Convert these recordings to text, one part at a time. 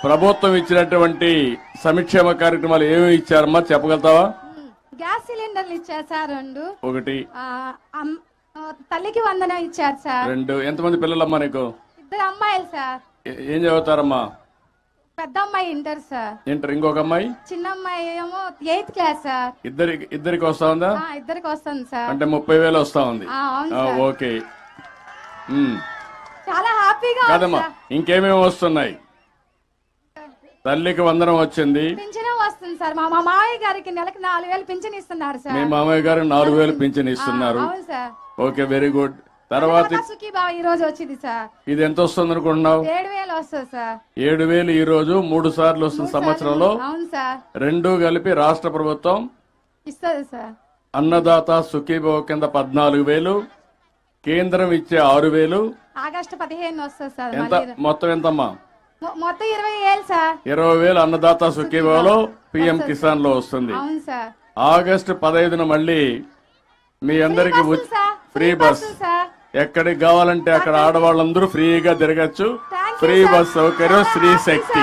ప్రభుత్వం ఇచ్చినటువంటి సంక్షేమ కార్యక్రమాలు ఏమేమి ఇచ్చారమ్మా చెప్పగలుగుతావా? గ్యాస్ సిలిండర్లు ఇచ్చారు సార్ 2. ఒకటి. తల్లికి వందనం ఇచ్చారు సార్ 2. ఎంతమంది పిల్లలమ్మా నీకు? 2 అమ్మాయిలు సార్. ఏం చదువుతారమ్మా? పెద్ద అమ్మాయి ఇంటర్ సార్. ఇంటర్. ఇంకొక అమ్మాయి? చిన్న అమ్మాయి ఏమో 8th క్లాస్ సార్. ఇద్దరికి వస్తా ఉందా? ఇద్దరికి వస్తుంది సార్. అంటే 30,000 వస్తా ఉంది. ఓకే. చాలా హ్యాపీగా కాదమ్మా, ఇంకేమేమి వస్తున్నాయి? తల్లికి వందనం వచ్చింది. పింఛన్ వస్తుంది సార్. మా మామయ్య గారికి నెలకు 4,000 పింఛన్ ఇస్తున్నారు సార్. మీ మామయ్య గారికి 4,000 పింఛన్ ఇస్తున్నారు. అవును సార్. Okay, very good. తర్వాత ఈ రోజు వచ్చింది సార్. ఇది ఎంత వస్తుంది అనుకుంటున్నావు? 7,000 వస్తుంది సార్. 7,000 ఈ రోజు 3 సార్లు వస్తుంది సంవత్సరంలో. అవును సార్. 2 కలిపి రాష్ట్ర ప్రభుత్వం ఇస్తుంది సార్. అన్నదాత సుఖీభవ కింద 14,000, కేంద్రం ఇచ్చే 6,000. ఆగస్టు 15 వస్తుంది సార్. ఎంత మొత్తం? ఎంతమ్మా? మొత్తం 20,000 సార్. 20,000 అన్నదాత సుఖీభవలో పిఎం కిసాన్ లో వస్తుంది. అవును సార్. ఆగస్టు 15న మళ్ళీ మీ అందరికి ఫ్రీ బస్. ఎక్కడికి కావాలంటే అక్కడ ఆడవాళ్ళందరూ ఫ్రీగా తిరగచ్చు. ఫ్రీ బస్ సౌకర్యం, స్త్రీ శక్తి.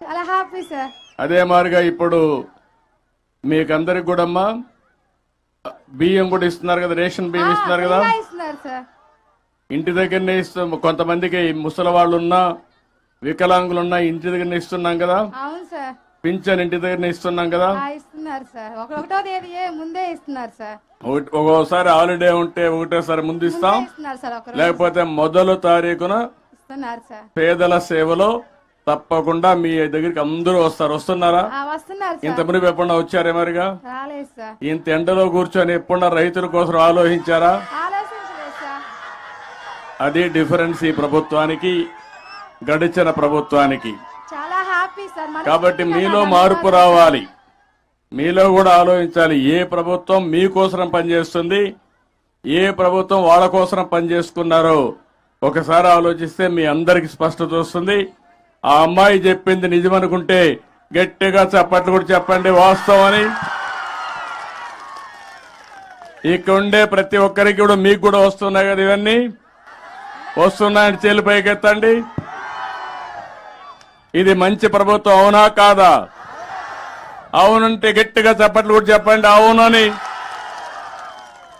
చాలా హ్యాపీ సార్. అదే మాదిరిగా ఇప్పుడు మీకందరికి కూడా అమ్మా బియ్యం కూడా ఇస్తున్నారు కదా, రేషన్ బియ్యం ఇస్తున్నారు కదా. ఇంటి దగ్గరనే ఇస్తాం. కొంతమందికి ముసలి వాళ్ళు ఉన్నా, వికలాంగులున్నా ఇంటి దగ్గరనే ఇస్తున్నాం కదా. అవును సార్. పింఛన్ ఇంటి దగ్గరనే ఇస్తున్నాం కదా. ఇస్తున్నారు సార్. 1వ తేదీ ముందే ఇస్తున్నారు సార్. ఒక్కోసారి హాలిడే ఉంటే ఒకటేసారి ముందు ఇస్తాం, లేకపోతే మొదలు తారీఖున ఇస్తున్నారు సార్. పేదల సేవలో తప్పకుండా మీ దగ్గరికి అందరూ వస్తారు. వస్తున్నారా? ఇంత మునిపు ఎప్పుడన్నా వచ్చారే? మరిగా ఇంత ఎండలో కూర్చొని ఎప్పుడన్నా రైతుల కోసం ఆలోచించారా? అది డిఫరెన్స్ ఈ ప్రభుత్వానికి, గడిచిన ప్రభుత్వానికి. కాబట్టి మీలో మార్పు రావాలి, మీలో కూడా ఆలోచించాలి. ఏ ప్రభుత్వం మీకోసం పనిచేస్తుంది, ఏ ప్రభుత్వం వాళ్ళ కోసం పనిచేసుకున్నారో ఒకసారి ఆలోచిస్తే మీ అందరికి స్పష్టత వస్తుంది. ఆ అమ్మాయి చెప్పింది నిజమనుకుంటే గట్టిగా చప్పట్లు కూడా చెప్పండి వాస్తవం అని. ఇక్కడ ఉండే ప్రతి ఒక్కరికి కూడా మీకు కూడా వస్తున్నాయి కదా, ఇవన్నీ వస్తున్నాయని చేలు పైకెత్తండి. ఇది మంచి ప్రభుత్వం అవునా కాదా? అవునంటే గట్టిగా చప్పట్లు కూడా చెప్పండి అవునని.